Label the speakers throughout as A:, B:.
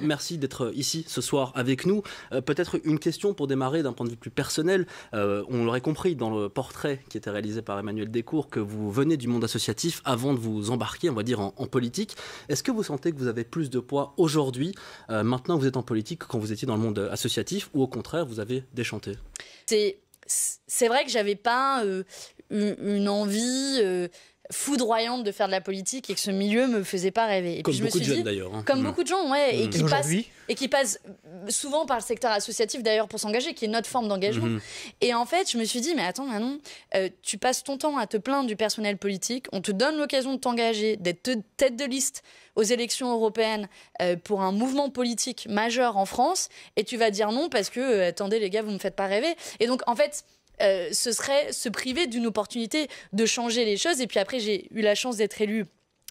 A: merci d'être ici ce soir avec nous. Peut-être une question pour démarrer d'un point de vue plus personnel. On l'aurait compris dans le portrait qui était réalisé par Emmanuel Descours que vous venez du monde associatif avant de vous embarquer, on va dire, en politique. Est-ce que vous sentez que vous avez plus de poids aujourd'hui, maintenant que vous êtes en politique, quand vous étiez dans le monde associatif, ou au contraire, vous avez déchanté ?
B: C'est vrai que j'avais pas une envie foudroyante de faire de la politique et que ce milieu me faisait pas rêver. Et
A: comme
B: puis,
A: beaucoup de jeunes d'ailleurs.
B: Comme beaucoup de gens, ouais, et qui
C: Et
B: passent souvent par le secteur associatif d'ailleurs pour s'engager, qui est notre forme d'engagement. Et en fait, je me suis dit, mais attends Manon, tu passes ton temps à te plaindre du personnel politique, on te donne l'occasion de t'engager, d'être tête de liste aux élections européennes pour un mouvement politique majeur en France, et tu vas dire non parce que, attendez les gars, vous me faites pas rêver. Et donc en fait, ce serait se priver d'une opportunité de changer les choses. Et puis après, j'ai eu la chance d'être élue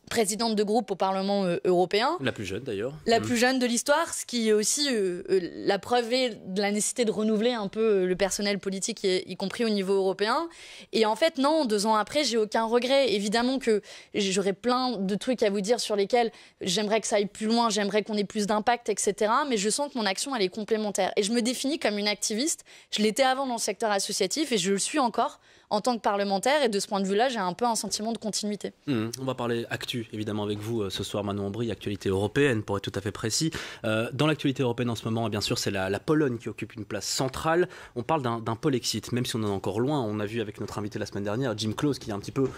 B: présidente de groupe au Parlement européen.
A: La plus jeune d'ailleurs.
B: La plus jeune de l'histoire, ce qui est aussi la preuve de la nécessité de renouveler un peu le personnel politique, y compris au niveau européen. Et en fait, non, 2 ans après, j'ai aucun regret. Évidemment que j'aurais plein de trucs à vous dire sur lesquels j'aimerais que ça aille plus loin, j'aimerais qu'on ait plus d'impact, etc. Mais je sens que mon action, elle est complémentaire. Et je me définis comme une activiste. Je l'étais avant dans le secteur associatif et je le suis encore en tant que parlementaire, et de ce point de vue-là, j'ai un peu un sentiment de continuité.
A: On va parler actu, évidemment, avec vous ce soir, Manon Ambry, actualité européenne, pour être tout à fait précis. Dans l'actualité européenne en ce moment, bien sûr, c'est la Pologne qui occupe une place centrale. On parle d'un Polexit, même si on en est encore loin. On a vu avec notre invité la semaine dernière, Jim Close, qui a un petit peu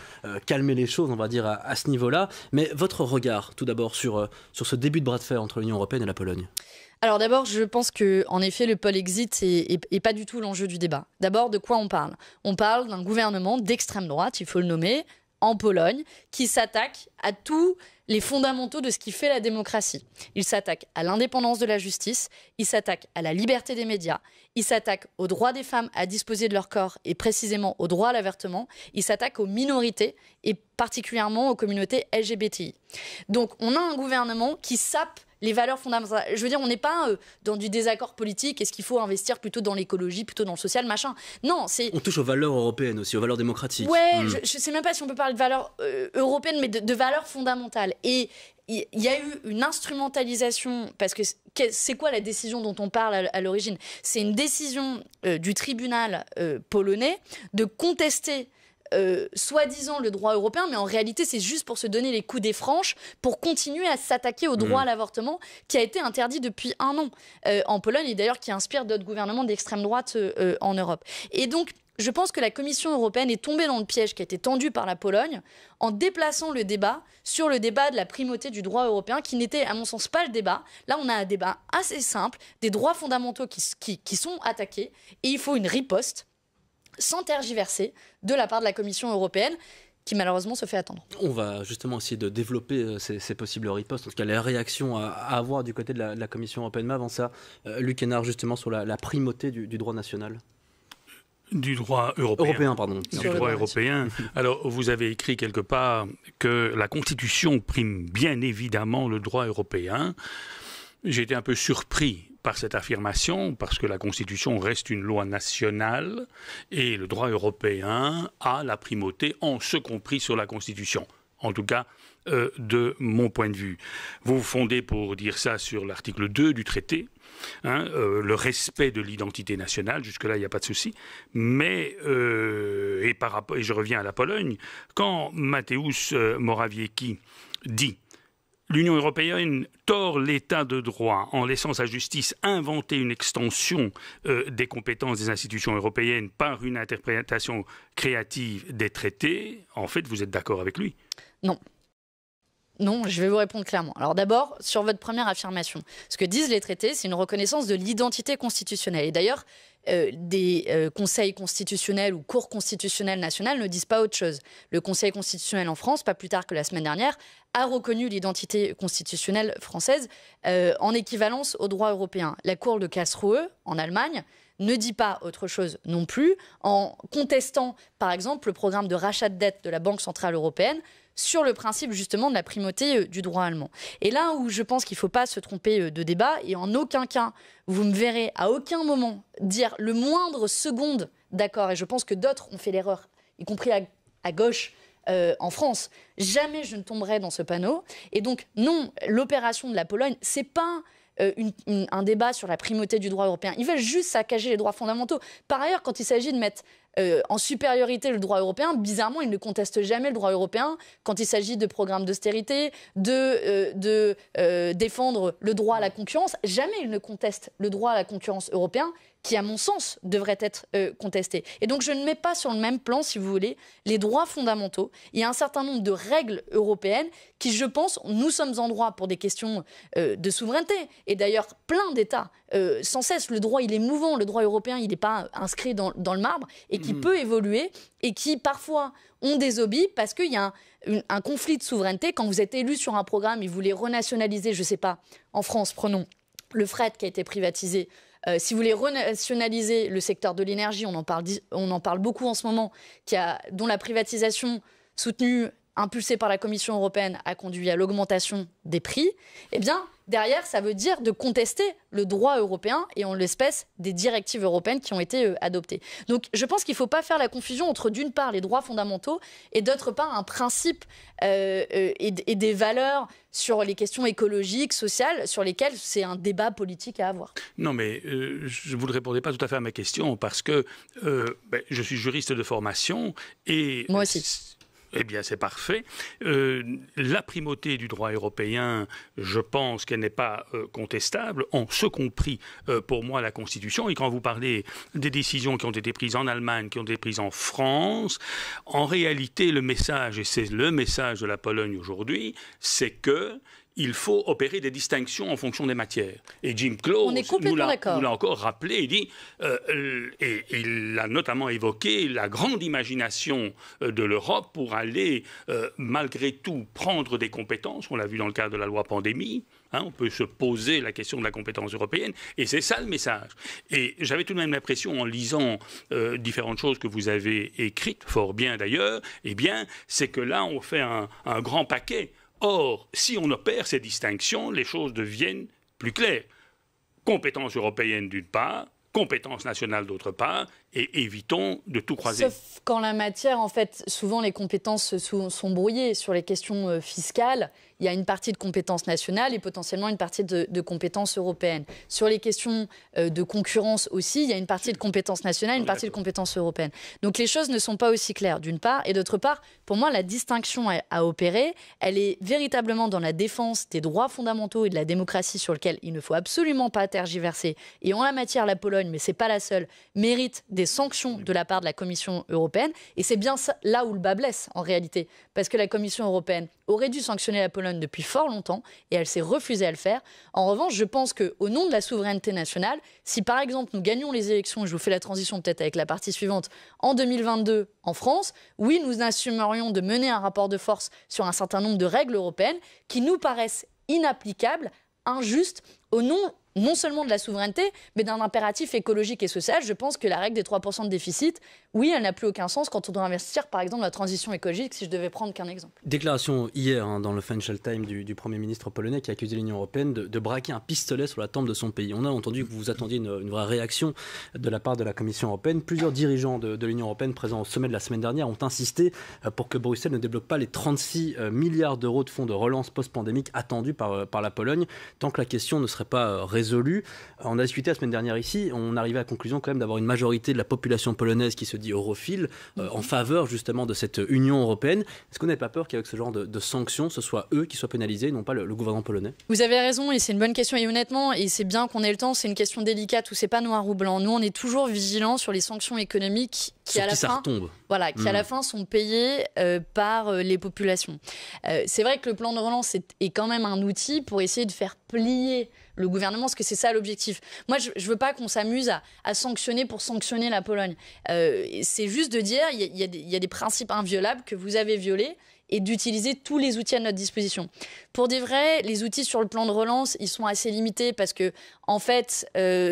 A: calmé les choses, on va dire, à ce niveau-là. Mais votre regard, tout d'abord, sur ce début de bras de fer entre l'Union européenne et la Pologne ?
B: Alors d'abord, je pense que, en effet, le Polexit est pas du tout l'enjeu du débat. D'abord, de quoi on parle ? On parle d'un gouvernement d'extrême droite, il faut le nommer, en Pologne, qui s'attaque à tous les fondamentaux de ce qui fait la démocratie. Il s'attaque à l'indépendance de la justice, il s'attaque à la liberté des médias, il s'attaque au droit des femmes à disposer de leur corps et précisément au droit à l'avortement, il s'attaque aux minorités et particulièrement aux communautés LGBTI. Donc on a un gouvernement qui sape les valeurs fondamentales. Je veux dire, on n'est pas dans du désaccord politique. Est-ce qu'il faut investir plutôt dans l'écologie, plutôt dans le social, machin ? Non, c'est...
A: On touche aux valeurs européennes aussi, aux valeurs démocratiques.
B: Ouais, je ne sais même pas si on peut parler de valeurs européennes, mais de valeurs fondamentales. Et il y a eu une instrumentalisation, parce que c'est quoi la décision dont on parle à l'origine ? C'est une décision du tribunal polonais de contester soi-disant le droit européen, mais en réalité c'est juste pour se donner les coups des franches, pour continuer à s'attaquer au droit à l'avortement qui a été interdit depuis 1 an en Pologne, et d'ailleurs qui inspire d'autres gouvernements d'extrême droite en Europe. Et donc je pense que la Commission européenne est tombée dans le piège qui a été tendu par la Pologne en déplaçant le débat sur le débat de la primauté du droit européen, qui n'était à mon sens pas le débat. Là on a un débat assez simple, des droits fondamentaux qui sont attaqués, et il faut une riposte sans tergiverser de la part de la Commission européenne, qui malheureusement se fait attendre.
A: On va justement essayer de développer ces possibles ripostes, en tout cas les réactions à avoir du côté de la Commission européenne. Mais avant ça, Luc Hénard, justement sur la primauté du droit national.
C: Du droit européen.
A: Du
C: droit européen. Alors, vous avez écrit quelque part que la Constitution prime bien évidemment le droit européen. J'ai été un peu surpris par cette affirmation, parce que la Constitution reste une loi nationale et le droit européen a la primauté, en ce compris sur la Constitution. En tout cas, de mon point de vue. Vous vous fondez pour dire ça sur l'article 2 du traité, le respect de l'identité nationale, jusque-là il n'y a pas de souci. Mais, et je reviens à la Pologne, quand Mateusz Morawiecki dit l'Union européenne tord l'état de droit en laissant sa justice inventer une extension des compétences des institutions européennes par une interprétation créative des traités. En fait, vous êtes d'accord avec lui ?
B: Non. Non, je vais vous répondre clairement. Alors d'abord, sur votre première affirmation, ce que disent les traités, c'est une reconnaissance de l'identité constitutionnelle. Et d'ailleurs, des conseils constitutionnels ou cours constitutionnelles nationales ne disent pas autre chose. Le Conseil constitutionnel en France, pas plus tard que la semaine dernière, a reconnu l'identité constitutionnelle française en équivalence au droit européen. La Cour de Karlsruhe, en Allemagne, ne dit pas autre chose non plus, en contestant, par exemple, le programme de rachat de dette de la Banque centrale européenne sur le principe justement de la primauté du droit allemand. Et là où je pense qu'il ne faut pas se tromper de débat, et en aucun cas vous me verrez à aucun moment dire le moindre seconde d'accord, et je pense que d'autres ont fait l'erreur, y compris à gauche en France, jamais je ne tomberai dans ce panneau. Et donc non, l'opération de la Pologne, c'est pas un débat sur la primauté du droit européen. Ils veulent juste saccager les droits fondamentaux. Par ailleurs, quand il s'agit de mettre en supériorité le droit européen, bizarrement, ils ne contestent jamais le droit européen quand il s'agit de programmes d'austérité, de défendre le droit à la concurrence. Jamais ils ne contestent le droit à la concurrence européen, qui, à mon sens, devrait être contesté. Et donc, je ne mets pas sur le même plan, si vous voulez, les droits fondamentaux. Il y a un certain nombre de règles européennes qui, je pense, nous sommes en droit pour des questions de souveraineté. Et d'ailleurs, plein d'États, sans cesse, le droit, il est mouvant. Le droit européen, il n'est pas inscrit dans le marbre et qui peut évoluer et qui, parfois, ont des hobbies parce qu'il y a un conflit de souveraineté. Quand vous êtes élu sur un programme, ils voulaient renationaliser, je ne sais pas, en France, prenons le fret qui a été privatisé. Si vous voulez renationaliser le secteur de l'énergie, on en parle beaucoup en ce moment, dont la privatisation soutenue, impulsée par la Commission européenne, a conduit à l'augmentation des prix, eh bien, derrière, ça veut dire de contester le droit européen et en l'espèce des directives européennes qui ont été adoptées. Donc, je pense qu'il ne faut pas faire la confusion entre, d'une part, les droits fondamentaux et, d'autre part, un principe et des valeurs sur les questions écologiques, sociales, sur lesquelles c'est un débat politique à avoir.
C: Non, mais je ne vous répondais pas tout à fait à ma question parce que je suis juriste de formation et...
B: Moi aussi.
C: Eh bien, c'est parfait. La primauté du droit européen, je pense qu'elle n'est pas contestable, en ce compris pour moi la Constitution. Et quand vous parlez des décisions qui ont été prises en Allemagne, qui ont été prises en France, en réalité, le message, et c'est le message de la Pologne aujourd'hui, c'est que il faut opérer des distinctions en fonction des matières. Et Jim Claus nous l'a encore rappelé, il dit, et il a notamment évoqué la grande imagination de l'Europe pour aller, malgré tout, prendre des compétences. On l'a vu dans le cadre de la loi pandémie. On peut se poser la question de la compétence européenne, et c'est ça le message. Et j'avais tout de même l'impression, en lisant différentes choses que vous avez écrites, fort bien d'ailleurs, eh bien, c'est que là, on fait un grand paquet. Or, si on opère ces distinctions, les choses deviennent plus claires. Compétence européenne d'une part, compétence nationale d'autre part, et évitons de tout croiser.
B: Sauf qu'en la matière, en fait, souvent les compétences sont brouillées. Sur les questions fiscales, il y a une partie de compétences nationales et potentiellement une partie de compétences européennes. Sur les questions de concurrence aussi, il y a une partie de compétences nationales et une partie de compétences européennes. Donc les choses ne sont pas aussi claires, d'une part. Et d'autre part, pour moi, la distinction à opérer, elle est véritablement dans la défense des droits fondamentaux et de la démocratie sur lequel il ne faut absolument pas tergiverser. Et en la matière, la Pologne, mais ce n'est pas la seule, mérite des sanctions de la part de la Commission européenne. Et c'est bien ça, là où le bas blesse, en réalité. Parce que la Commission européenne aurait dû sanctionner la Pologne depuis fort longtemps et elle s'est refusée à le faire. En revanche, je pense qu'au nom de la souveraineté nationale, si par exemple nous gagnons les élections, et je vous fais la transition peut-être avec la partie suivante, en 2022 en France, oui, nous assumerions de mener un rapport de force sur un certain nombre de règles européennes qui nous paraissent inapplicables, injustes, au nom non seulement de la souveraineté, mais d'un impératif écologique et social. Je pense que la règle des 3% de déficit, oui, elle n'a plus aucun sens quand on doit investir, par exemple, dans la transition écologique, si je devais prendre qu'un exemple.
A: Déclaration hier dans le Financial Times du Premier ministre polonais qui a accusé l'Union européenne de braquer un pistolet sur la tempe de son pays. On a entendu que vous attendiez une vraie réaction de la part de la Commission européenne. Plusieurs dirigeants de l'Union européenne présents au sommet de la semaine dernière ont insisté pour que Bruxelles ne débloque pas les 36 milliards d'euros de fonds de relance post-pandémique attendus par la Pologne tant que la question ne serait pas résolue. On a discuté la semaine dernière ici, on arrivait à la conclusion quand même d'avoir une majorité de la population polonaise qui se dit europhile en faveur justement de cette Union européenne. Est-ce qu'on n'a pas peur qu'avec ce genre de sanctions, ce soit eux qui soient pénalisés, non pas le gouvernement polonais?
B: Vous avez raison et c'est une bonne question. Et honnêtement, et c'est bien qu'on ait le temps, c'est une question délicate où c'est pas noir ou blanc. Nous, on est toujours vigilants sur les sanctions économiques qui à la fin, voilà, qui à la fin sont payées par les populations. C'est vrai que le plan de relance est quand même un outil pour essayer de faire plier le gouvernement, parce que c'est ça l'objectif. Moi, je ne veux pas qu'on s'amuse à sanctionner pour sanctionner la Pologne. C'est juste de dire il y a des principes inviolables que vous avez violés et d'utiliser tous les outils à notre disposition. Pour dire vrai, les outils sur le plan de relance, ils sont assez limités parce que, en fait,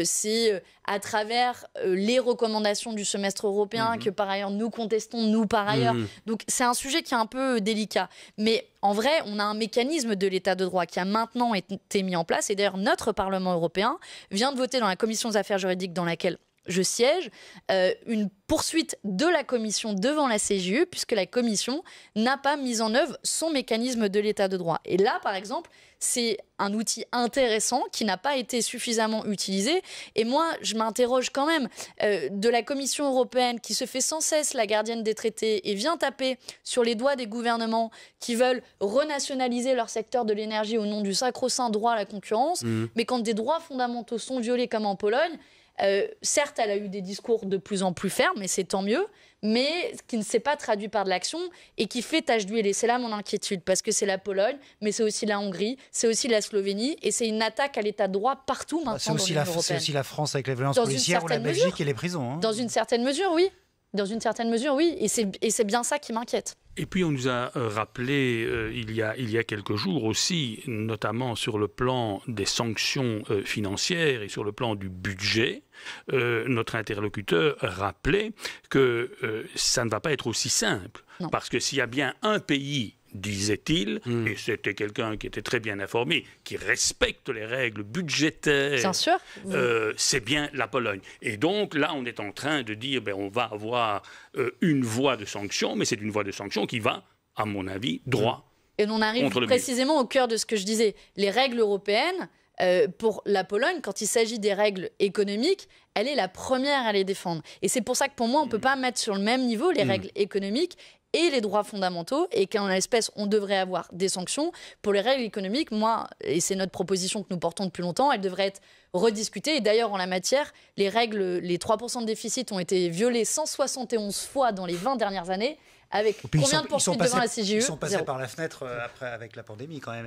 B: c'est à travers les recommandations du semestre européen que, par ailleurs, nous contestons, nous, par ailleurs. Donc, c'est un sujet qui est un peu délicat. Mais en vrai, on a un mécanisme de l'état de droit qui a maintenant été mis en place. Et d'ailleurs, notre Parlement européen vient de voter dans la Commission des affaires juridiques dans laquelle je siège, une poursuite de la Commission devant la CJUE, puisque la Commission n'a pas mis en œuvre son mécanisme de l'état de droit. Et là, par exemple, c'est un outil intéressant qui n'a pas été suffisamment utilisé. Et moi, je m'interroge quand même de la Commission européenne qui se fait sans cesse la gardienne des traités et vient taper sur les doigts des gouvernements qui veulent renationaliser leur secteur de l'énergie au nom du sacro-saint droit à la concurrence. Mais quand des droits fondamentaux sont violés comme en Pologne, certes, elle a eu des discours de plus en plus fermes, et c'est tant mieux, mais qui ne s'est pas traduit par de l'action et qui fait tache d'huile. Et c'est là mon inquiétude, parce que c'est la Pologne, mais c'est aussi la Hongrie, c'est aussi la Slovénie, et c'est une attaque à l'état de droit partout maintenant dans l'Union européenne.
D: C'est aussi la France avec les violences policières, ou la Belgique et les prisons.
B: Dans une certaine mesure, oui. Dans une certaine mesure, oui. Et c'est bien ça qui m'inquiète.
C: Et puis on nous a rappelé il y a quelques jours aussi, notamment sur le plan des sanctions financières et sur le plan du budget, notre interlocuteur rappelait que ça ne va pas être aussi simple.
B: Non.
C: Parce que s'il y a bien un pays, disait-il, et c'était quelqu'un qui était très bien informé, qui respecte les règles budgétaires,
B: bien sûr.
C: C'est bien la Pologne. Et donc là, on est en train de dire, on va avoir une voie de sanction, mais c'est une voie de sanction qui va, à mon avis, droit.
B: Et on arrive précisément au cœur de ce que je disais. Les règles européennes, pour la Pologne, quand il s'agit des règles économiques, elle est la première à les défendre. Et c'est pour ça que pour moi, on ne peut pas mettre sur le même niveau les règles économiques et les droits fondamentaux, et qu'en l'espèce, on devrait avoir des sanctions. Pour les règles économiques, moi, et c'est notre proposition que nous portons depuis longtemps, elles devraient être rediscutées. Et d'ailleurs, en la matière, les règles, les 3% de déficit ont été violés 171 fois dans les 20 dernières années. Avec combien de poursuites devant la CJUE?
D: Ils sont passés par la fenêtre après, avec la pandémie quand même.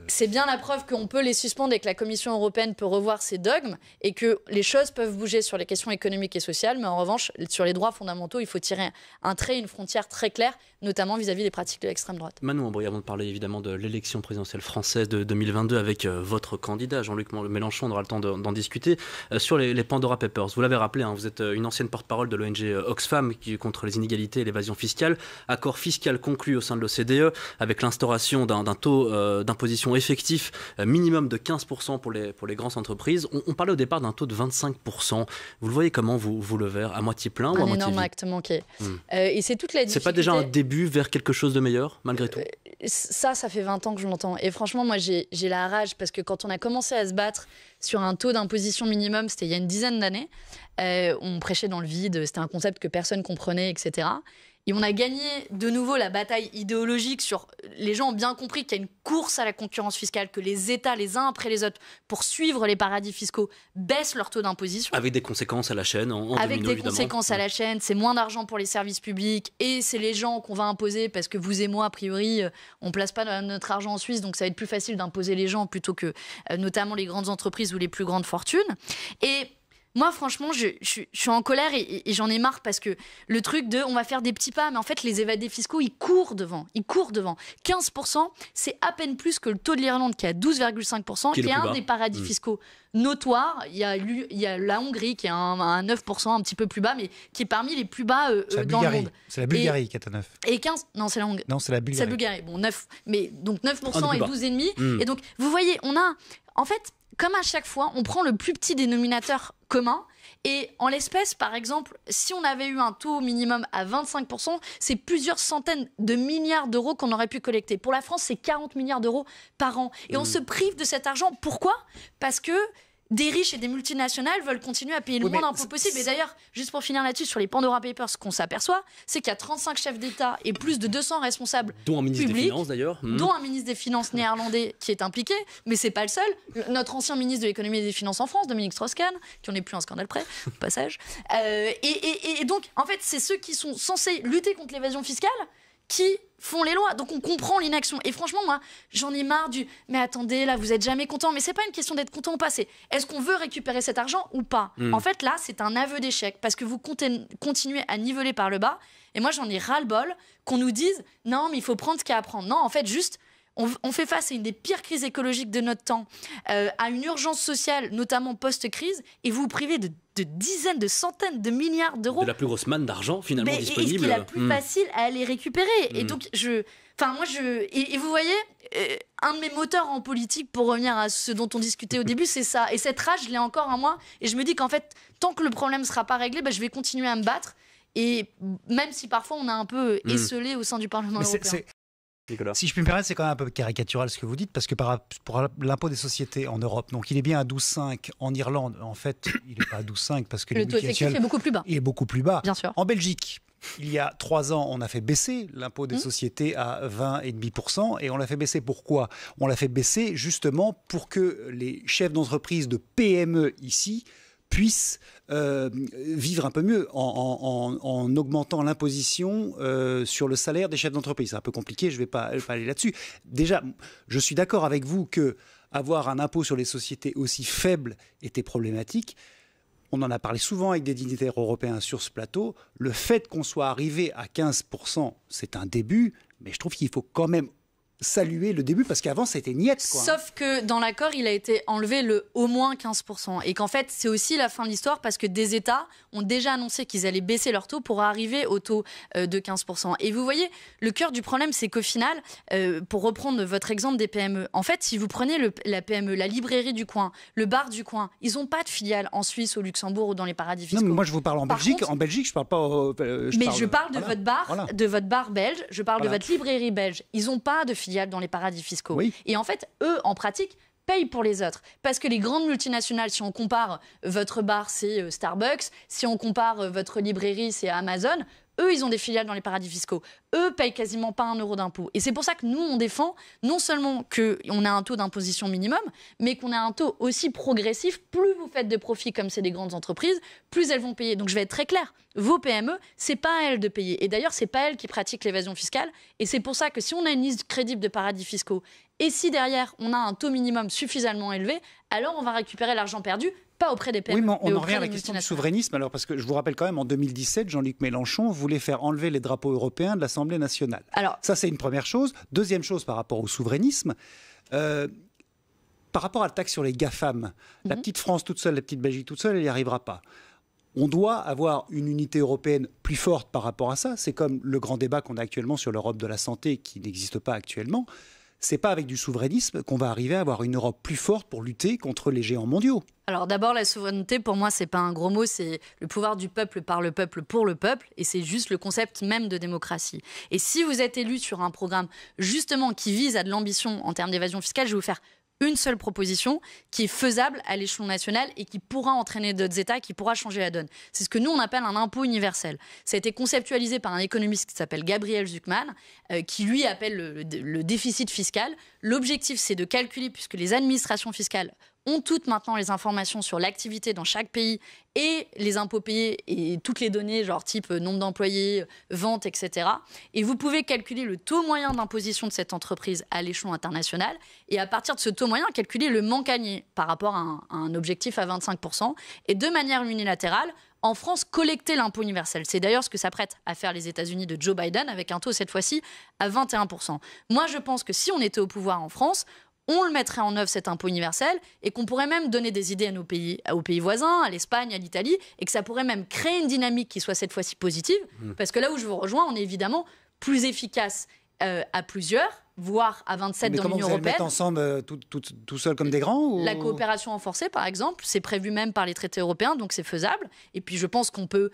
B: C'est bien la preuve qu'on peut les suspendre et que la Commission européenne peut revoir ses dogmes et que les choses peuvent bouger sur les questions économiques et sociales. Mais en revanche, sur les droits fondamentaux, il faut tirer un trait, une frontière très claire, notamment vis-à-vis des pratiques de l'extrême droite.
A: Manon Aubry, avant de parler évidemment de l'élection présidentielle française de 2022 avec votre candidat Jean-Luc Mélenchon, on aura le temps d'en discuter. Sur les Pandora Papers, vous l'avez rappelé, vous êtes une ancienne porte-parole de l'ONG Oxfam qui contre les inégalités et l'évasion fiscale. Accord fiscal conclu au sein de l'OCDE avec l'instauration d'un taux d'imposition effectif minimum de 15% pour les grandes entreprises. On parlait au départ d'un taux de 25%. Vous le voyez comment, vous le verre, à moitié plein ou à moitié vide? Un énorme
B: acte manqué. Et c'est toute la difficulté.
A: C'est pas déjà un début vers quelque chose de meilleur, malgré tout?
B: Ça fait 20 ans que je l'entends. Et franchement, moi, j'ai la rage parce que quand on a commencé à se battre sur un taux d'imposition minimum, c'était il y a une dizaine d'années, on prêchait dans le vide, c'était un concept que personne comprenait, etc. Et on a gagné de nouveau la bataille idéologique sur... Les gens ont bien compris qu'il y a une course à la concurrence fiscale, que les États, les uns après les autres, pour suivre les paradis fiscaux, baissent leur taux d'imposition.
A: Avec des conséquences à la chaîne,
B: avec des conséquences à la chaîne, c'est moins d'argent pour les services publics, et c'est les gens qu'on va imposer, parce que vous et moi, a priori, on place pas notre argent en Suisse, donc ça va être plus facile d'imposer les gens plutôt que notamment les grandes entreprises ou les plus grandes fortunes. Et... moi, franchement, je suis en colère et j'en ai marre parce que le truc de on va faire des petits pas, mais en fait, les évadés fiscaux, ils courent devant. 15%, c'est à peine plus que le taux de l'Irlande qui est à 12,5%, qui est un des paradis fiscaux notoires. Il y a la Hongrie qui est à 9%, un petit peu plus bas, mais qui est parmi les plus bas dans le monde.
D: C'est la Bulgarie qui est à 9.
B: Et 15, non, c'est la Hongrie.
D: Non, c'est la Bulgarie.
B: C'est la Bulgarie, bon, 9. Mais donc 9% et 12,5%. Et donc, vous voyez, on a, en fait... comme à chaque fois, on prend le plus petit dénominateur commun. Et en l'espèce, par exemple, si on avait eu un taux minimum à 25%, c'est plusieurs centaines de milliards d'euros qu'on aurait pu collecter. Pour la France, c'est 40 milliards d'euros par an. Et on se prive de cet argent. Pourquoi ? Parce que des riches et des multinationales veulent continuer à payer le moins d'impôts possible. Et d'ailleurs, juste pour finir là-dessus, sur les Pandora Papers, ce qu'on s'aperçoit, c'est qu'il y a 35 chefs d'État et plus de 200 responsables
A: dont un ministre
B: publics,
A: des Finances d'ailleurs.
B: Dont un ministre des Finances néerlandais qui est impliqué, mais c'est pas le seul. Notre ancien ministre de l'économie et des finances en France, Dominique Strauss-Kahn, qui en est plus un scandale près, au passage. Et donc, en fait, c'est ceux qui sont censés lutter contre l'évasion fiscale qui font les lois. Donc on comprend l'inaction. Et franchement, moi, j'en ai marre du « mais attendez, là, vous êtes jamais content ». Mais c'est pas une question d'être content ou pas, c'est est-ce qu'on veut récupérer cet argent ou pas ? En fait, là, c'est un aveu d'échec parce que vous continuez à niveler par le bas. Et moi, j'en ai ras-le-bol qu'on nous dise « non, mais il faut prendre ce qu'il y a à prendre ». Non, en fait, juste... on fait face à une des pires crises écologiques de notre temps, à une urgence sociale, notamment post-crise, et vous vous privez de dizaines, de centaines de milliards d'euros.
A: De la plus grosse manne d'argent finalement disponible.
B: Et ce qui est la plus facile à aller récupérer. Et donc, Enfin, moi, et vous voyez, un de mes moteurs en politique, pour revenir à ce dont on discutait au début, c'est ça. Et cette rage, je l'ai encore en moi. Et je me dis qu'en fait, tant que le problème ne sera pas réglé, je vais continuer à me battre. Et même si parfois on a un peu esselé au sein du Parlement européen.
D: Si je puis me permettre, c'est quand même un peu caricatural ce que vous dites, parce que pour l'impôt des sociétés en Europe, donc il est bien à 12,5. En Irlande, en fait, il n'est pas à 12,5 parce que
B: le taux effectif est beaucoup plus bas.
D: Il est beaucoup plus bas.
B: Bien sûr.
D: En Belgique, il y a 3 ans, on a fait baisser l'impôt des sociétés à 20,5%. Et on l'a fait baisser pourquoi ? On l'a fait baisser justement pour que les chefs d'entreprise de PME ici puissent vivre un peu mieux en augmentant l'imposition sur le salaire des chefs d'entreprise. C'est un peu compliqué, je ne vais pas aller là-dessus. Déjà, je suis d'accord avec vous qu'avoir un impôt sur les sociétés aussi faible était problématique. On en a parlé souvent avec des dignitaires européens sur ce plateau. Le fait qu'on soit arrivé à 15%, c'est un début, mais je trouve qu'il faut quand même saluer le début, parce qu'avant c'était niette, quoi.
B: Sauf que dans l'accord il a été enlevé le au moins 15%, et qu'en fait c'est aussi la fin de l'histoire, parce que des États ont déjà annoncé qu'ils allaient baisser leur taux pour arriver au taux de 15%. Et vous voyez, le cœur du problème, c'est qu'au final, pour reprendre votre exemple des PME, en fait si vous prenez la PME, la librairie du coin, le bar du coin, ils n'ont pas de filiale en Suisse, au Luxembourg ou dans les paradis fiscaux.
D: Non, mais moi je vous parle en Belgique. En Belgique, je parle pas.
B: Je parle de votre bar, de votre bar belge. Je parle de votre librairie belge. Ils n'ont pas de filiale dans les paradis fiscaux.
D: Oui.
B: Et en fait, eux, en pratique, payent pour les autres. Parce que les grandes multinationales, si on compare votre bar, c'est Starbucks. Si on compare votre librairie, c'est Amazon. Eux, ils ont des filiales dans les paradis fiscaux. Eux payent quasiment pas 1 euro d'impôt. Et c'est pour ça que nous, on défend non seulement qu'on a un taux d'imposition minimum, mais qu'on a un taux aussi progressif. Plus vous faites de profits, comme c'est des grandes entreprises, plus elles vont payer. Donc je vais être très claire. Vos PME, c'est pas à elles de payer. Et d'ailleurs, c'est pas elles qui pratiquent l'évasion fiscale. Et c'est pour ça que si on a une liste crédible de paradis fiscaux, et si derrière, on a un taux minimum suffisamment élevé, alors on va récupérer l'argent perdu, pas auprès des PME.
D: Oui, mais on en revient à la question du souverainisme. Alors, parce que je vous rappelle quand même, en 2017, Jean-Luc Mélenchon voulait faire enlever les drapeaux européens de l'Assemblée nationale. Alors, ça, c'est une première chose. Deuxième chose, par rapport au souverainisme, par rapport à la taxe sur les GAFAM, la petite France toute seule, la petite Belgique toute seule, elle n'y arrivera pas. On doit avoir une unité européenne plus forte par rapport à ça. C'est comme le grand débat qu'on a actuellement sur l'Europe de la santé, qui n'existe pas actuellement. C'est pas avec du souverainisme qu'on va arriver à avoir une Europe plus forte pour lutter contre les géants mondiaux.
B: Alors d'abord, la souveraineté, pour moi, c'est pas un gros mot, c'est le pouvoir du peuple par le peuple pour le peuple, et c'est juste le concept même de démocratie. Et si vous êtes élu sur un programme justement qui vise à de l'ambition en termes d'évasion fiscale, je vais vous faire une seule proposition qui est faisable à l'échelon national et qui pourra entraîner d'autres États, qui pourra changer la donne. C'est ce que nous, on appelle un impôt universel. Ça a été conceptualisé par un économiste qui s'appelle Gabriel Zucman, qui lui appelle le déficit fiscal. L'objectif, c'est de calculer, puisque les administrations fiscales ont toutes maintenant les informations sur l'activité dans chaque pays et les impôts payés et toutes les données, genre type nombre d'employés, ventes, etc. Et vous pouvez calculer le taux moyen d'imposition de cette entreprise à l'échelon international et à partir de ce taux moyen, calculer le manque à gagner par rapport à un objectif à 25%. Et de manière unilatérale, en France, collecter l'impôt universel. C'est d'ailleurs ce que s'apprêtent à faire les États-Unis de Joe Biden avec un taux cette fois-ci à 21%. Moi, je pense que si on était au pouvoir en France, on le mettrait en œuvre, cet impôt universel, et qu'on pourrait même donner des idées aux pays voisins, à l'Espagne, à l'Italie, et que ça pourrait même créer une dynamique qui soit cette fois-ci positive. Parce que là où je vous rejoins, on est évidemment plus efficace à plusieurs, voire à 27 dans l'Union européenne. Mais comment vous allez
D: mettre ensemble tout seul comme des grands ou...
B: La coopération renforcée, par exemple, c'est prévu même par les traités européens, donc c'est faisable. Et puis je pense qu'on peut,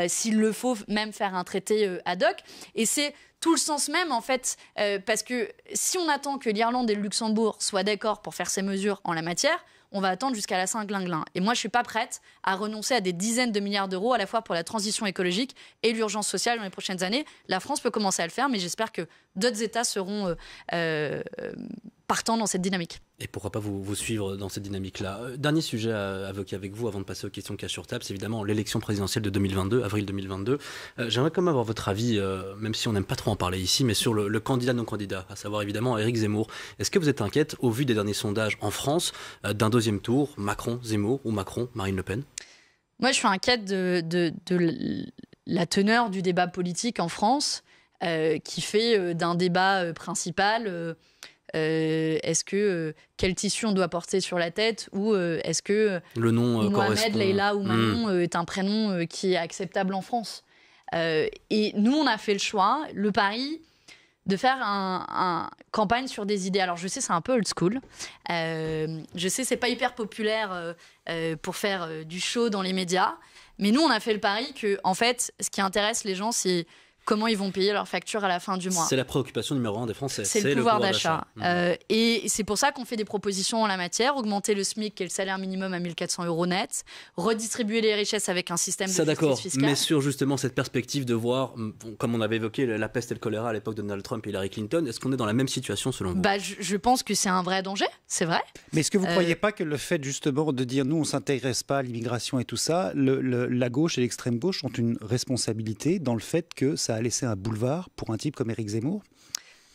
B: s'il le faut, même faire un traité ad hoc. Et c'est tout le sens même, en fait, parce que si on attend que l'Irlande et le Luxembourg soient d'accord pour faire ces mesures en la matière, on va attendre jusqu'à la Saint-Glinglin. Et moi, je ne suis pas prête à renoncer à des dizaines de milliards d'euros, à la fois pour la transition écologique et l'urgence sociale dans les prochaines années. La France peut commencer à le faire, mais j'espère que d'autres États seront partants dans cette dynamique.
A: Et pourquoi pas vous suivre dans cette dynamique-là. Dernier sujet à évoquer avec vous avant de passer aux questions qu'il y a sur table, c'est évidemment l'élection présidentielle de 2022, avril 2022. J'aimerais quand même avoir votre avis, même si on n'aime pas trop en parler ici, mais sur le candidat non candidat, à savoir évidemment Éric Zemmour. Est-ce que vous êtes inquiète, au vu des derniers sondages en France, d'un deuxième tour, Macron-Zemmour ou Macron-Marine Le Pen ?
B: Moi, je suis inquiète de la teneur du débat politique en France, qui fait d'un débat principal... est-ce que quel tissu on doit porter sur la tête, ou est-ce que
A: le nom
B: Mohamed, Leïla ou Manon est un prénom qui est acceptable en France, et nous on a fait le choix, le pari de faire un campagne sur des idées. Alors je sais, c'est un peu old school. Je sais, c'est pas hyper populaire pour faire du show dans les médias. Mais nous, on a fait le pari que, en fait, ce qui intéresse les gens, c'est comment ils vont payer leurs factures à la fin du mois.
A: C'est la préoccupation numéro 1 des Français.
B: C'est le pouvoir d'achat. Et c'est pour ça qu'on fait des propositions en la matière. Augmenter le SMIC, qui est le salaire minimum, à 1 400 € net. Redistribuer les richesses avec un système de justice fiscale.
A: Mais sur justement cette perspective de voir, comme on avait évoqué la peste et le choléra à l'époque de Donald Trump et Hillary Clinton, est-ce qu'on est dans la même situation selon vous?
B: Je pense que c'est un vrai danger, c'est vrai.
D: Mais est-ce que vous ne croyez pas que le fait justement de dire nous on ne s'intéresse pas à l'immigration et tout ça, la gauche et l'extrême gauche ont une responsabilité dans le fait que ça a laissé un boulevard pour un type comme Éric Zemmour?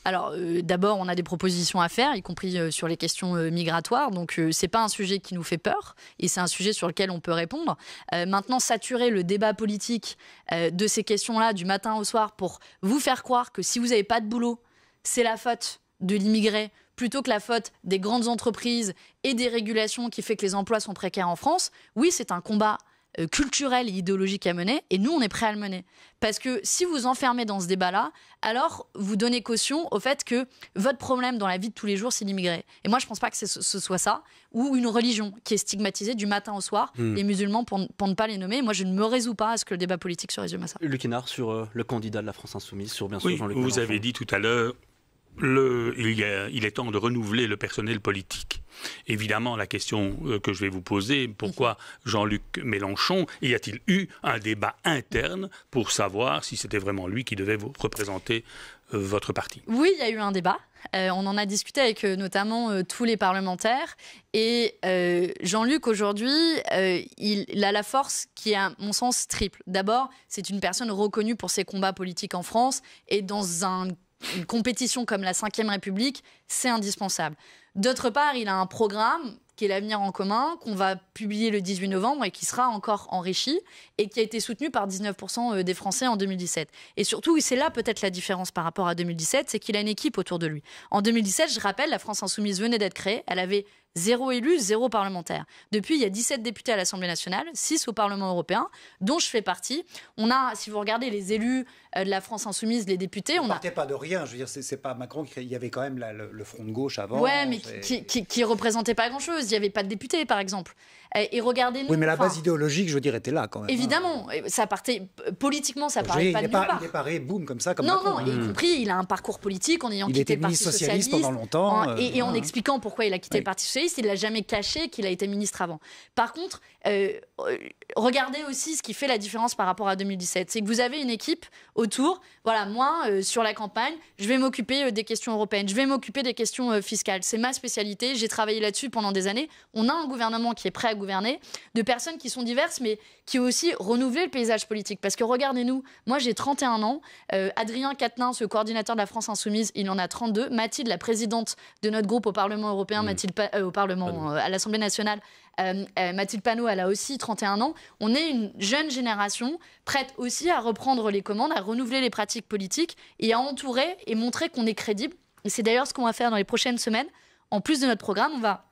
B: Alors, d'abord, on a des propositions à faire, y compris sur les questions migratoires. Donc, c'est pas un sujet qui nous fait peur et c'est un sujet sur lequel on peut répondre. Maintenant, saturer le débat politique de ces questions-là du matin au soir pour vous faire croire que si vous n'avez pas de boulot, c'est la faute de l'immigré plutôt que la faute des grandes entreprises et des régulations qui fait que les emplois sont précaires en France, oui, c'est un combat culturel et idéologique à mener, et nous on est prêts à le mener, parce que si vous enfermez dans ce débat-là, alors vous donnez caution au fait que votre problème dans la vie de tous les jours c'est l'immigré, et moi je pense pas que ce soit ça, ou une religion qui est stigmatisée du matin au soir, les musulmans pour ne pas les nommer. Moi je ne me résous pas à ce que le débat politique se résume à ça.
A: Luc Hénard, sur le candidat de la France Insoumise, sur bien sûr Jean-Luc
C: Mélenchon. Vous
A: Mélenchon.
C: avez dit tout à l'heure, il est temps de renouveler le personnel politique. Évidemment, la question que je vais vous poser, pourquoi Jean-Luc Mélenchon? Y a-t-il eu un débat interne pour savoir si c'était vraiment lui qui devait vous représenter votre parti?
B: Oui, il y a eu un débat. On en a discuté avec notamment tous les parlementaires. Et Jean-Luc, aujourd'hui, il a la force qui est, à mon sens, triple. D'abord, c'est une personne reconnue pour ses combats politiques en France et dans une compétition comme la Ve République, c'est indispensable. D'autre part, il a un programme qui est l'Avenir en commun, qu'on va publier le 18 novembre et qui sera encore enrichi et qui a été soutenu par 19% des Français en 2017. Et surtout, c'est là peut-être la différence par rapport à 2017, c'est qu'il a une équipe autour de lui. En 2017, je rappelle, la France Insoumise venait d'être créée, elle avait 0 élu, 0 parlementaire. Depuis, il y a 17 députés à l'Assemblée nationale, 6 au Parlement européen, dont je fais partie. On a, si vous regardez les élus de la France Insoumise, les députés...
D: On ne partait pas de rien, je veux dire, c'est pas Macron qui... Il y avait quand même le Front de gauche avant.
B: Ouais, mais qui représentait pas grand-chose. Il n'y avait pas de députés, par exemple. Et regardez-nous...
D: Oui, mais la base idéologique, je veux dire, était là quand même.
B: Évidemment, ça partait... Politiquement, ça parlait pas de nulle part.
D: Il est paré, boum, comme ça, comme
B: non,
D: Macron.
B: Non, y compris, il a un parcours politique en ayant quitté le Parti socialiste
D: pendant longtemps.
B: Et en expliquant pourquoi il a quitté le Parti socialiste, il l'a jamais caché qu'il a été ministre avant. Par contre, regardez aussi ce qui fait la différence par rapport à 2017. C'est que vous avez une équipe autour. Voilà, moi, sur la campagne, je vais m'occuper des questions européennes, je vais m'occuper des questions fiscales. C'est ma spécialité, j'ai travaillé là-dessus pendant des années. On a un gouvernement qui est prêt à gouverner, de personnes qui sont diverses, mais qui ont aussi renouvelé le paysage politique. Parce que regardez-nous, moi j'ai 31 ans, Adrien Quatennens, ce coordinateur de la France Insoumise, il en a 32. Mathilde, la présidente de notre groupe au Parlement européen, à l'Assemblée nationale, Mathilde Panot, elle a aussi 31 ans. On est une jeune génération prête aussi à reprendre les commandes, à renouveler les pratiques politiques et à entourer et montrer qu'on est crédible. Et c'est d'ailleurs ce qu'on va faire dans les prochaines semaines. En plus de notre programme, on va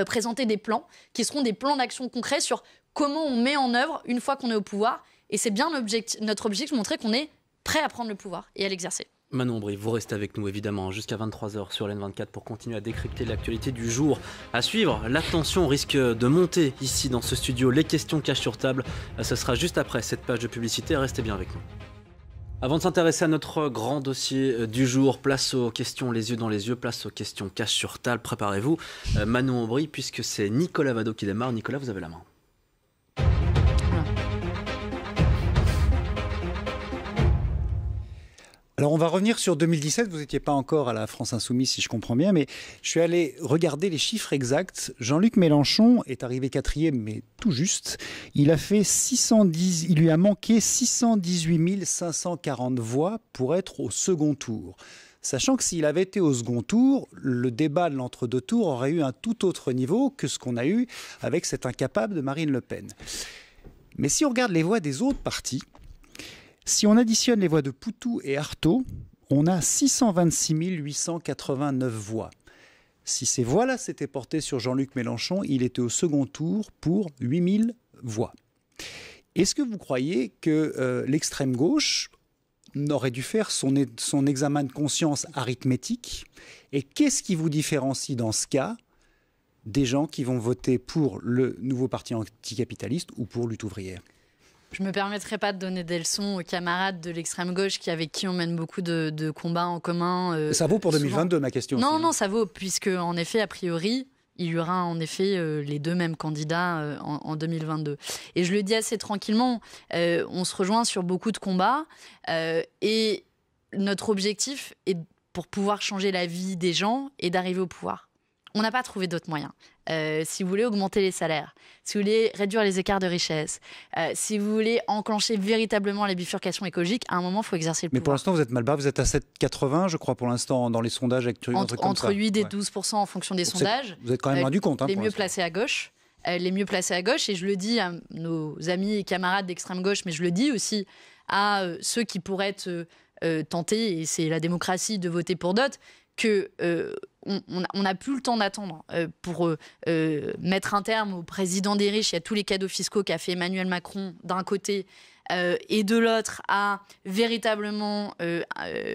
B: présenter des plans qui seront des plans d'action concrets sur comment on met en œuvre une fois qu'on est au pouvoir. Et c'est bien notre objectif de montrer qu'on est prêt à prendre le pouvoir et à l'exercer.
A: Manon Aubry, vous restez avec nous évidemment jusqu'à 23h sur l'N24 pour continuer à décrypter l'actualité du jour. À suivre, la tension risque de monter ici dans ce studio. Les questions cachent sur table, ce sera juste après cette page de publicité. Restez bien avec nous. Avant de s'intéresser à notre grand dossier du jour, place aux questions les yeux dans les yeux, place aux questions cachent sur table. Préparez-vous, Manon Aubry, puisque c'est Nicolas Vado qui démarre. Nicolas, vous avez la main.
D: Alors on va revenir sur 2017, vous n'étiez pas encore à la France Insoumise si je comprends bien, mais je suis allé regarder les chiffres exacts. Jean-Luc Mélenchon est arrivé 4e, mais tout juste. Il lui a manqué 618 540 voix pour être au second tour. Sachant que s'il avait été au second tour, le débat de l'entre-deux tours aurait eu un tout autre niveau que ce qu'on a eu avec cet incapable de Marine Le Pen. Mais si on regarde les voix des autres partis, si on additionne les voix de Poutou et Artaud, on a 626 889 voix. Si ces voix-là s'étaient portées sur Jean-Luc Mélenchon, il était au second tour pour 8000 voix. Est-ce que vous croyez que l'extrême gauche, aurait dû faire son examen de conscience arithmétique. Et qu'est-ce qui vous différencie dans ce cas des gens qui vont voter pour le nouveau parti anticapitaliste ou pour Lutte ouvrière?
B: Je ne me permettrai pas de donner des leçons aux camarades de l'extrême gauche avec qui on mène beaucoup de combats en commun.
D: Ça vaut pour 2022, ma question.
B: Non,
D: aussi.
B: non, ça vaut, puisque en effet, a priori, il y aura en effet les deux mêmes candidats en 2022. Et je le dis assez tranquillement, on se rejoint sur beaucoup de combats et notre objectif est, pour pouvoir changer la vie des gens, et d'arriver au pouvoir. On n'a pas trouvé d'autres moyens. Si vous voulez augmenter les salaires, si vous voulez réduire les écarts de richesse, si vous voulez enclencher véritablement les bifurcations écologiques, à un moment, il faut exercer le pouvoir.
D: Mais pour l'instant, vous êtes mal bas. Vous êtes à 7,80, je crois, pour l'instant, dans les sondages actuels.
B: Entre 8 et 12% en fonction des sondages.
D: Vous êtes quand même loin du compte.
B: Les mieux placés à gauche. Les mieux placés à gauche. Et je le dis à nos amis et camarades d'extrême gauche, mais je le dis aussi à ceux qui pourraient être tentés, et c'est la démocratie, de voter pour d'autres, que on n'a plus le temps d'attendre pour mettre un terme au président des riches et à tous les cadeaux fiscaux qu'a fait Emmanuel Macron d'un côté et de l'autre à véritablement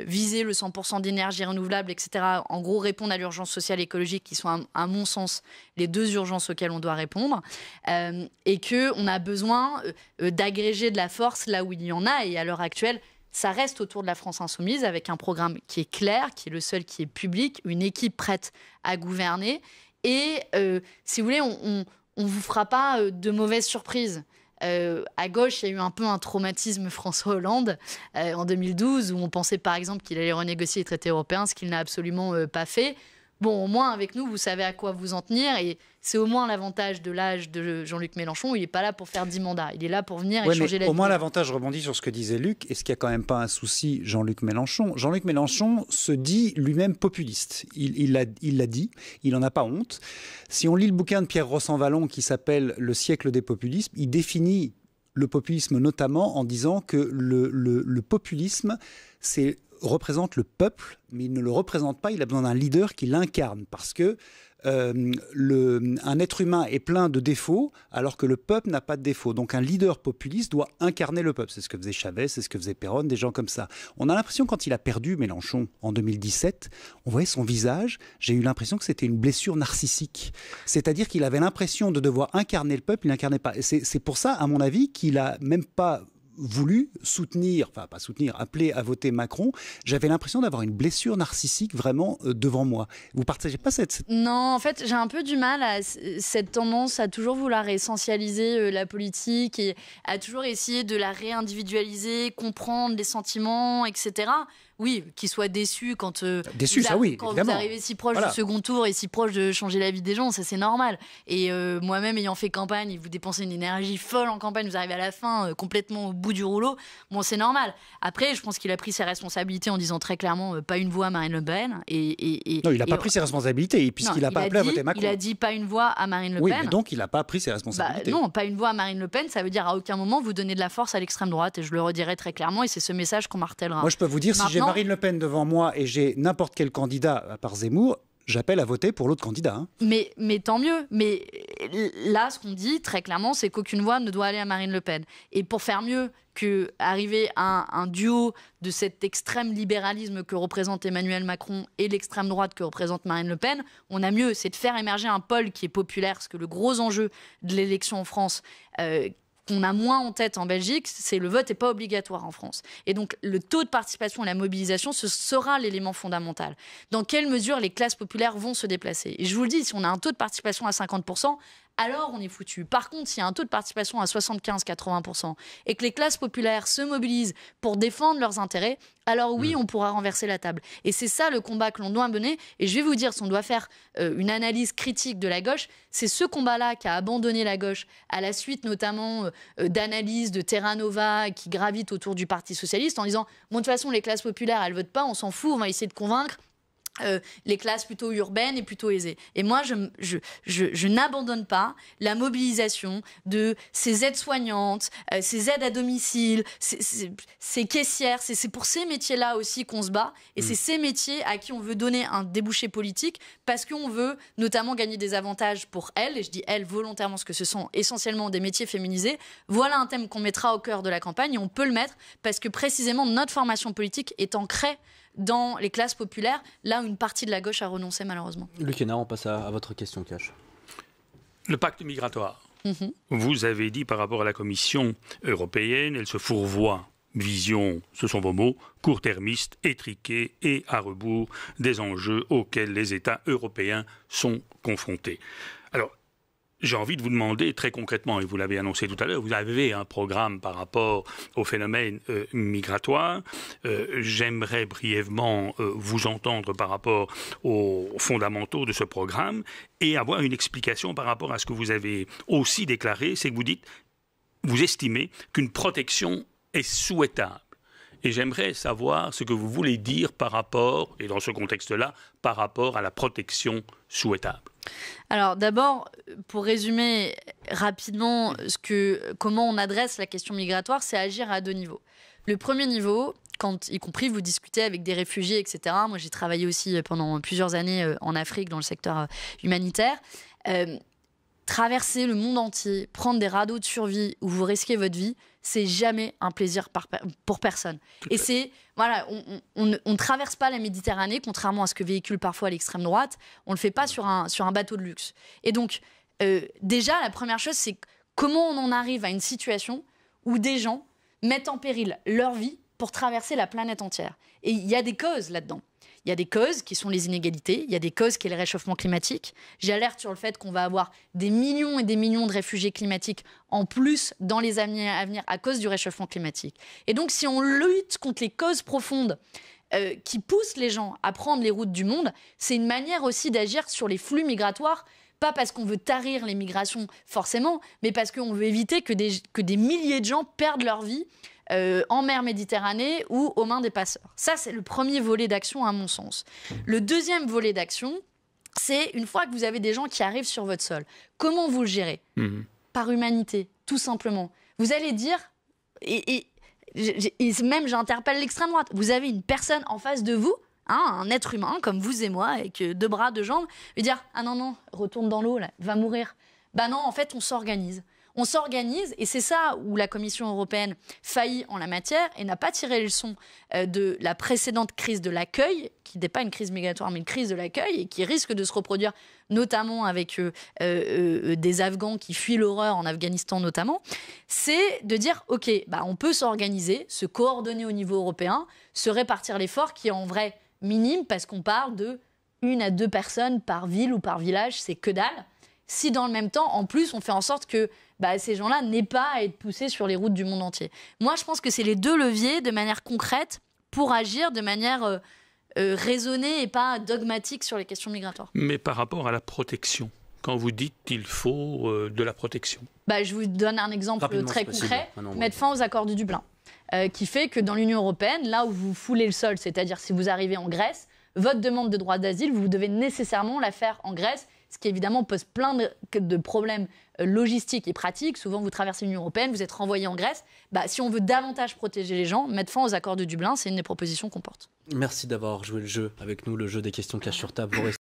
B: viser le 100% d'énergie renouvelable, etc. En gros, répondre à l'urgence sociale et écologique qui sont, à mon sens, les deux urgences auxquelles on doit répondre. Et qu'on a besoin d'agréger de la force là où il y en a. Et à l'heure actuelle, ça reste autour de la France insoumise avec un programme qui est clair, qui est le seul qui est public, une équipe prête à gouverner. Et si vous voulez, on ne vous fera pas de mauvaises surprises. À gauche, il y a eu un peu un traumatisme François Hollande en 2012, où on pensait par exemple qu'il allait renégocier les traités européens, ce qu'il n'a absolument pas fait. Bon, au moins, avec nous, vous savez à quoi vous en tenir. Et c'est au moins l'avantage de l'âge de Jean-Luc Mélenchon. Il n'est pas là pour faire 10 mandats. Il est là pour venir et changer la vie.
D: Au moins, l'avantage, je rebondis sur ce que disait Luc. Est-ce qu'il n'y a quand même pas un souci, Jean-Luc Mélenchon? Jean-Luc Mélenchon se dit lui-même populiste. Il l'a dit. Il n'en a pas honte. Si on lit le bouquin de Pierre Rossan-Vallon qui s'appelle « Le siècle des populismes », il définit le populisme notamment en disant que le populisme, représente le peuple, mais il ne le représente pas, il a besoin d'un leader qui l'incarne, parce que un être humain est plein de défauts, alors que le peuple n'a pas de défauts. Donc un leader populiste doit incarner le peuple. C'est ce que faisait Chavez, c'est ce que faisait Péronne, des gens comme ça. On a l'impression, quand il a perdu Mélenchon en 2017, on voyait son visage, j'ai eu l'impression que c'était une blessure narcissique. C'est-à-dire qu'il avait l'impression de devoir incarner le peuple, il n'incarnait pas. Et c'est pour ça, à mon avis, qu'il n'a même pas voulu appeler à voter Macron. J'avais l'impression d'avoir une blessure narcissique vraiment devant moi. Vous partagez pas cette...
B: Non, en fait, j'ai un peu du mal à cette tendance à toujours vouloir essentialiser la politique et à toujours essayer de la réindividualiser, comprendre les sentiments, etc. Oui, qu'il soit déçu quand, quand vous arrivez si proche du second tour et si proche de changer la vie des gens, ça c'est normal. Et moi-même ayant fait campagne, vous dépensez une énergie folle en campagne, vous arrivez à la fin complètement au bout du rouleau, bon c'est normal. Après, je pense qu'il a pris ses responsabilités en disant très clairement pas une voix à Marine Le Pen.
D: Non, il n'a pas pris ses responsabilités puisqu'il n'a pas appelé à voter Macron.
B: Il a dit pas une voix à Marine Le Pen.
D: Oui, mais donc il n'a pas pris ses responsabilités.
B: Non, pas une voix à Marine Le Pen, ça veut dire à aucun moment vous donnez de la force à l'extrême droite, et je le redirai très clairement, et c'est ce message qu'on martèlera.
D: Moi je peux vous dire, si j'ai Marine Le Pen devant moi et j'ai n'importe quel candidat à part Zemmour, j'appelle à voter pour l'autre candidat. Hein.
B: Mais tant mieux. Mais là, ce qu'on dit très clairement, c'est qu'aucune voix ne doit aller à Marine Le Pen. Et pour faire mieux qu'arriver à un duo de cet extrême libéralisme que représente Emmanuel Macron et l'extrême droite que représente Marine Le Pen, on a mieux, c'est de faire émerger un pôle qui est populaire, parce que le gros enjeu de l'élection en France, qu'on a moins en tête en Belgique, c'est le vote n'est pas obligatoire en France. Et donc, le taux de participation et la mobilisation, ce sera l'élément fondamental. Dans quelle mesure les classes populaires vont se déplacer? Et je vous le dis, si on a un taux de participation à 50%, alors on est foutu. Par contre, s'il y a un taux de participation à 75-80% et que les classes populaires se mobilisent pour défendre leurs intérêts, alors oui, on pourra renverser la table. Et c'est ça le combat que l'on doit mener. Et je vais vous dire, si on doit faire une analyse critique de la gauche, c'est ce combat-là qui a abandonné la gauche à la suite notamment d'analyses de Terra Nova qui gravitent autour du Parti socialiste en disant « Bon, de toute façon, les classes populaires, elles votent pas, on s'en fout, on va essayer de convaincre ». les classes plutôt urbaines et plutôt aisées. Et moi, je n'abandonne pas la mobilisation de ces aides-soignantes, ces aides à domicile, ces caissières. C'est pour ces métiers-là aussi qu'on se bat. Et c'est ces métiers à qui on veut donner un débouché politique parce qu'on veut notamment gagner des avantages pour elles. Et je dis elles volontairement parce que ce sont essentiellement des métiers féminisés. Voilà un thème qu'on mettra au cœur de la campagne et on peut le mettre parce que précisément notre formation politique est ancrée dans les classes populaires, là où une partie de la gauche a renoncé malheureusement.
A: Luc Hénard, on passe à votre question, Cash.
C: Le pacte migratoire. Vous avez dit par rapport à la Commission européenne, elle se fourvoie, vision, ce sont vos mots, court-termiste, étriquée et à rebours des enjeux auxquels les États européens sont confrontés. Alors, j'ai envie de vous demander très concrètement, et vous l'avez annoncé tout à l'heure, vous avez un programme par rapport au phénomène migratoire. J'aimerais brièvement vous entendre par rapport aux fondamentaux de ce programme et avoir une explication par rapport à ce que vous avez aussi déclaré, c'est que vous dites, vous estimez qu'une protection est souhaitable. Et j'aimerais savoir ce que vous voulez dire par rapport, et dans ce contexte-là, par rapport à la protection souhaitable.
B: Alors d'abord, pour résumer rapidement comment on adresse la question migratoire, c'est agir à deux niveaux. Le premier niveau, y compris vous discutez avec des réfugiés, etc. Moi j'ai travaillé aussi pendant plusieurs années en Afrique dans le secteur humanitaire. Traverser le monde entier, prendre des radeaux de survie où vous risquez votre vie, c'est jamais un plaisir pour personne. Et c'est, voilà, on ne traverse pas la Méditerranée, contrairement à ce que véhicule parfois l'extrême droite, on ne le fait pas sur un bateau de luxe. Et donc, déjà, la première chose, c'est comment on en arrive à une situation où des gens mettent en péril leur vie pour traverser la planète entière. Et il y a des causes là-dedans. Il y a des causes qui sont les inégalités, il y a des causes qui est le réchauffement climatique. J'alerte sur le fait qu'on va avoir des millions et des millions de réfugiés climatiques en plus dans les années à venir à cause du réchauffement climatique. Et donc si on lutte contre les causes profondes qui poussent les gens à prendre les routes du monde, c'est une manière aussi d'agir sur les flux migratoires, pas parce qu'on veut tarir les migrations forcément, mais parce qu'on veut éviter que des milliers de gens perdent leur vie en mer Méditerranée ou aux mains des passeurs. Ça, c'est le premier volet d'action, à mon sens. Le deuxième volet d'action, c'est une fois que vous avez des gens qui arrivent sur votre sol, comment vous le gérez ? Par humanité, tout simplement. Vous allez dire, et même j'interpelle l'extrême droite, vous avez une personne en face de vous, un être humain comme vous et moi, avec 2 bras, 2 jambes, et dire « Ah non, retourne dans l'eau, là, va mourir ». Bah non, en fait, on s'organise. On s'organise et c'est ça où la Commission européenne faillit en la matière et n'a pas tiré les leçons de la précédente crise de l'accueil, qui n'est pas une crise migratoire mais une crise de l'accueil et qui risque de se reproduire notamment avec des Afghans qui fuient l'horreur en Afghanistan notamment. C'est de dire ok, bah on peut s'organiser, se coordonner au niveau européen, se répartir l'effort qui est en vrai minime parce qu'on parle de 1 à 2 personnes par ville ou par village, c'est que dalle. Si dans le même temps, en plus, on fait en sorte que ces gens-là n'aient pas à être poussés sur les routes du monde entier. Moi, je pense que c'est les 2 leviers de manière concrète pour agir de manière raisonnée et pas dogmatique sur les questions migratoires.
C: Mais par rapport à la protection, quand vous dites qu'il faut de la protection.
B: Je vous donne un exemple très concret. Mettre fin aux accords de Dublin, qui fait que dans l'Union européenne, là où vous foulez le sol, c'est-à-dire si vous arrivez en Grèce, votre demande de droit d'asile, vous devez nécessairement la faire en Grèce, ce qui évidemment pose plein de problèmes logistiques et pratiques. Souvent, vous traversez l'Union européenne, vous êtes renvoyé en Grèce. Si on veut davantage protéger les gens, mettre fin aux accords de Dublin, c'est une des propositions qu'on porte.
A: Merci d'avoir joué le jeu avec nous, le jeu des questions cash sur table.